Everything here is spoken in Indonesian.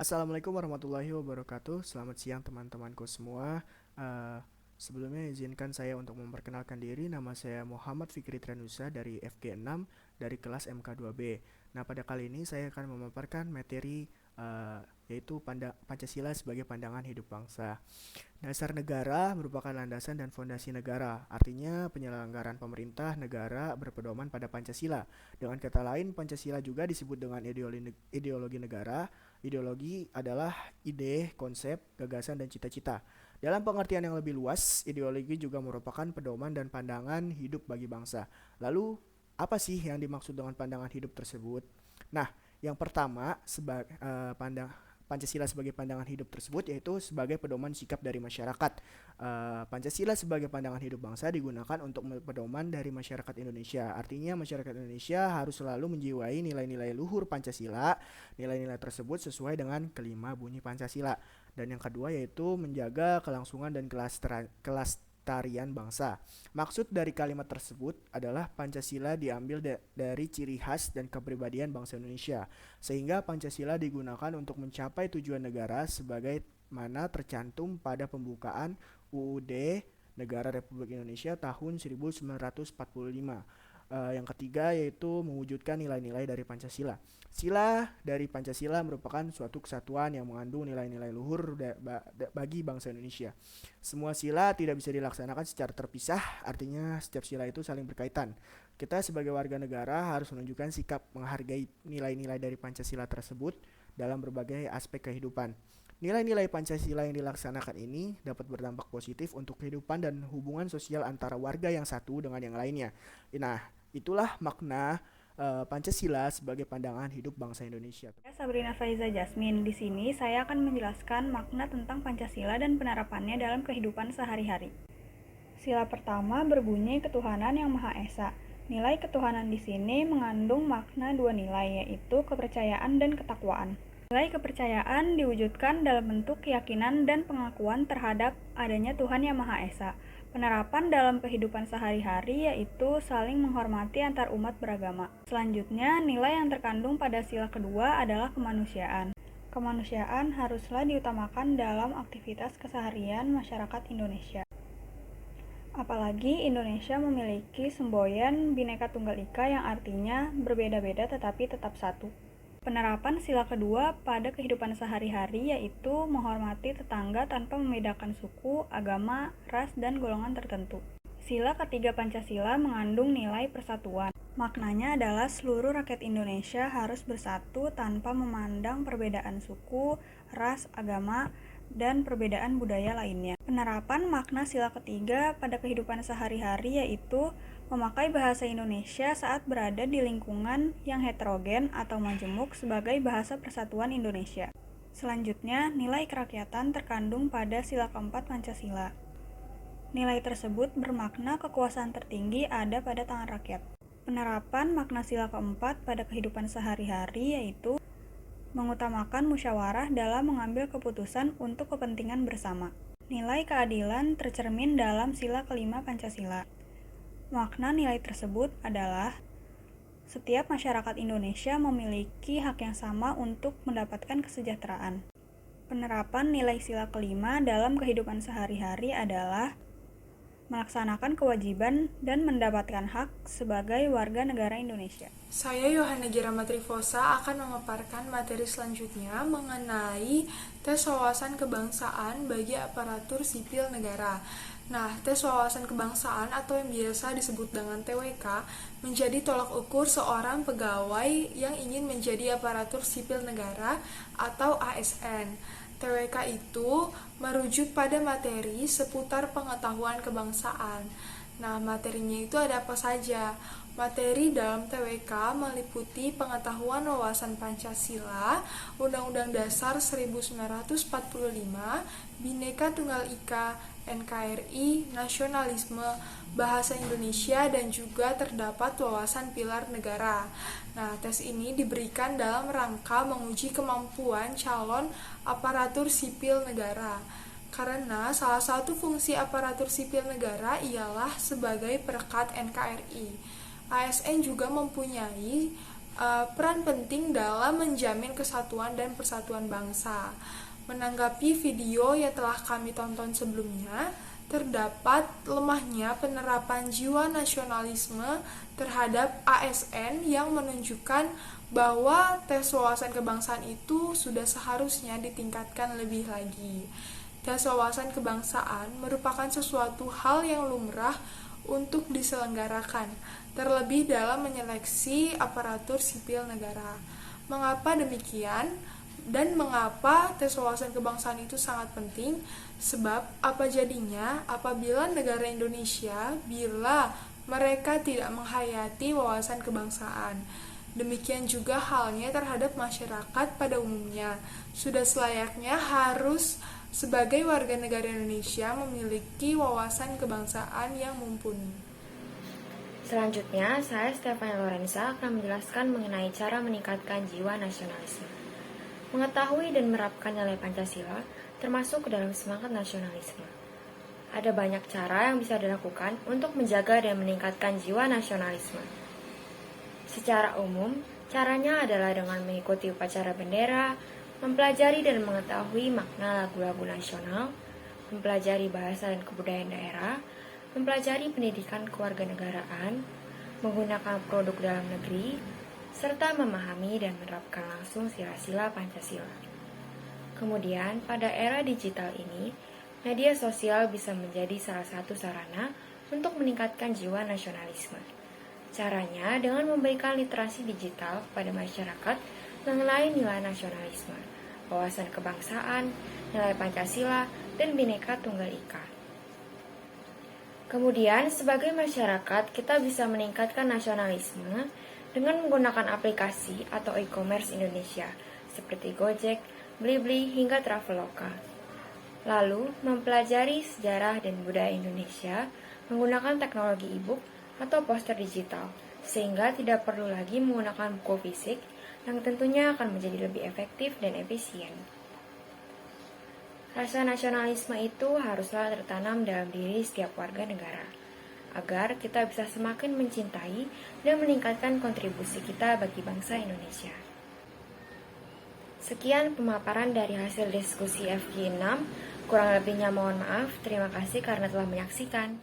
Assalamualaikum warahmatullahi wabarakatuh. Selamat siang teman-temanku semua. Eh, Sebelumnya izinkan saya untuk memperkenalkan diri. Nama saya Muhammad Fikri Tranusa dari FG6 dari kelas MK2B. Nah, pada kali ini saya akan memaparkan materi yaitu Pancasila sebagai pandangan hidup bangsa. Dasar negara merupakan landasan dan fondasi negara. Artinya penyelenggaraan pemerintah negara berpedoman pada Pancasila. Dengan kata lain, Pancasila juga disebut dengan ideologi negara. Ideologi adalah ide, konsep, gagasan, dan cita-cita. Dalam pengertian yang lebih luas, ideologi juga merupakan pedoman dan pandangan hidup bagi bangsa. Lalu, apa sih yang dimaksud dengan pandangan hidup tersebut? Nah, yang pertama, Pancasila sebagai pandangan hidup tersebut yaitu sebagai pedoman sikap dari masyarakat. Pancasila sebagai pandangan hidup bangsa digunakan untuk pedoman dari masyarakat Indonesia. Artinya masyarakat Indonesia harus selalu menjiwai nilai-nilai luhur Pancasila. Nilai-nilai tersebut sesuai dengan kelima bunyi Pancasila. Dan yang kedua yaitu menjaga kelangsungan dan kelestarian bangsa. Maksud dari kalimat tersebut adalah Pancasila diambil dari ciri khas dan kepribadian bangsa Indonesia, sehingga Pancasila digunakan untuk mencapai tujuan negara sebagai mana tercantum pada pembukaan UUD Negara Republik Indonesia tahun 1945. Yang ketiga yaitu mewujudkan nilai-nilai dari Pancasila. Sila dari Pancasila merupakan suatu kesatuan yang mengandung nilai-nilai luhur bagi bangsa Indonesia. Semua sila tidak bisa dilaksanakan secara terpisah, artinya setiap sila itu saling berkaitan. Kita sebagai warga negara harus menunjukkan sikap menghargai nilai-nilai dari Pancasila tersebut dalam berbagai aspek kehidupan. Nilai-nilai Pancasila yang dilaksanakan ini dapat berdampak positif untuk kehidupan dan hubungan sosial antara warga yang satu dengan yang lainnya. Nah, itulah makna Pancasila sebagai pandangan hidup bangsa Indonesia. Saya Sabrina Faiza Jasmine. Di sini saya akan menjelaskan makna tentang Pancasila dan penerapannya dalam kehidupan sehari-hari. Sila pertama berbunyi ketuhanan yang Maha Esa. Nilai ketuhanan di sini mengandung makna dua nilai, yaitu kepercayaan dan ketakwaan. Nilai kepercayaan diwujudkan dalam bentuk keyakinan dan pengakuan terhadap adanya Tuhan yang Maha Esa. Penerapan dalam kehidupan sehari-hari yaitu saling menghormati antar umat beragama. Selanjutnya, nilai yang terkandung pada sila kedua adalah kemanusiaan. Kemanusiaan haruslah diutamakan dalam aktivitas keseharian masyarakat Indonesia. Apalagi Indonesia memiliki semboyan Bhinneka Tunggal Ika yang artinya berbeda-beda tetapi tetap satu. Penerapan sila kedua pada kehidupan sehari-hari yaitu menghormati tetangga tanpa membedakan suku, agama, ras, dan golongan tertentu. Sila ketiga Pancasila mengandung nilai persatuan. Maknanya adalah seluruh rakyat Indonesia harus bersatu tanpa memandang perbedaan suku, ras, agama, dan perbedaan budaya lainnya. Penerapan makna sila ketiga pada kehidupan sehari-hari yaitu memakai bahasa Indonesia saat berada di lingkungan yang heterogen atau majemuk sebagai bahasa persatuan Indonesia. Selanjutnya, nilai kerakyatan terkandung pada sila keempat Pancasila. Nilai tersebut bermakna kekuasaan tertinggi ada pada tangan rakyat. Penerapan makna sila keempat pada kehidupan sehari-hari yaitu mengutamakan musyawarah dalam mengambil keputusan untuk kepentingan bersama. Nilai keadilan tercermin dalam sila kelima Pancasila. Makna nilai tersebut adalah setiap masyarakat Indonesia memiliki hak yang sama untuk mendapatkan kesejahteraan. Penerapan nilai sila kelima dalam kehidupan sehari-hari adalah melaksanakan kewajiban dan mendapatkan hak sebagai warga negara Indonesia. Saya Yohana Girama Trifosa akan memaparkan materi selanjutnya mengenai tes wawasan kebangsaan bagi aparatur sipil negara. Nah, tes wawasan kebangsaan atau yang biasa disebut dengan TWK menjadi tolak ukur seorang pegawai yang ingin menjadi aparatur sipil negara atau ASN. TWK itu merujuk pada materi seputar pengetahuan kebangsaan. Nah, materinya itu ada apa saja? Materi dalam TWK meliputi pengetahuan wawasan Pancasila, Undang-Undang Dasar 1945, Bhinneka Tunggal Ika, NKRI, nasionalisme, bahasa Indonesia, dan juga terdapat wawasan pilar negara. Nah, tes ini diberikan dalam rangka menguji kemampuan calon aparatur sipil negara. Karena salah satu fungsi aparatur sipil negara ialah sebagai perekat NKRI. ASN juga mempunyai peran penting dalam menjamin kesatuan dan persatuan bangsa. Menanggapi video yang telah kami tonton sebelumnya, terdapat lemahnya penerapan jiwa nasionalisme terhadap ASN yang menunjukkan bahwa tes wawasan kebangsaan itu sudah seharusnya ditingkatkan lebih lagi. Tes wawasan kebangsaan merupakan sesuatu hal yang lumrah untuk diselenggarakan, terlebih dalam menyeleksi aparatur sipil negara. Mengapa demikian? Dan mengapa tes wawasan kebangsaan itu sangat penting? Sebab apa jadinya apabila negara Indonesia bila mereka tidak menghayati wawasan kebangsaan? Demikian juga halnya terhadap masyarakat pada umumnya. Sudah selayaknya harus sebagai warga negara Indonesia memiliki wawasan kebangsaan yang mumpuni. Selanjutnya, saya Stefania Lorenza akan menjelaskan mengenai cara meningkatkan jiwa nasionalisme. Mengetahui dan menerapkan nilai Pancasila termasuk ke dalam semangat nasionalisme. Ada banyak cara yang bisa dilakukan untuk menjaga dan meningkatkan jiwa nasionalisme. Secara umum, caranya adalah dengan mengikuti upacara bendera, mempelajari dan mengetahui makna lagu-lagu nasional, mempelajari bahasa dan kebudayaan daerah, mempelajari pendidikan kewarganegaraan, menggunakan produk dalam negeri, serta memahami dan menerapkan langsung sila-sila Pancasila. Kemudian, pada era digital ini, media sosial bisa menjadi salah satu sarana untuk meningkatkan jiwa nasionalisme. Caranya dengan memberikan literasi digital kepada masyarakat mengenai nilai nasionalisme, wawasan kebangsaan, nilai Pancasila, dan Bhinneka Tunggal Ika. Kemudian, sebagai masyarakat, kita bisa meningkatkan nasionalisme dengan menggunakan aplikasi atau e-commerce Indonesia, seperti Gojek, Blibli, hingga Traveloka. Lalu, mempelajari sejarah dan budaya Indonesia menggunakan teknologi e-book atau poster digital, sehingga tidak perlu lagi menggunakan buku fisik yang tentunya akan menjadi lebih efektif dan efisien. Rasa nasionalisme itu haruslah tertanam dalam diri setiap warga negara, agar kita bisa semakin mencintai dan meningkatkan kontribusi kita bagi bangsa Indonesia. Sekian pemaparan dari hasil diskusi FG6, kurang lebihnya mohon maaf, terima kasih karena telah menyaksikan.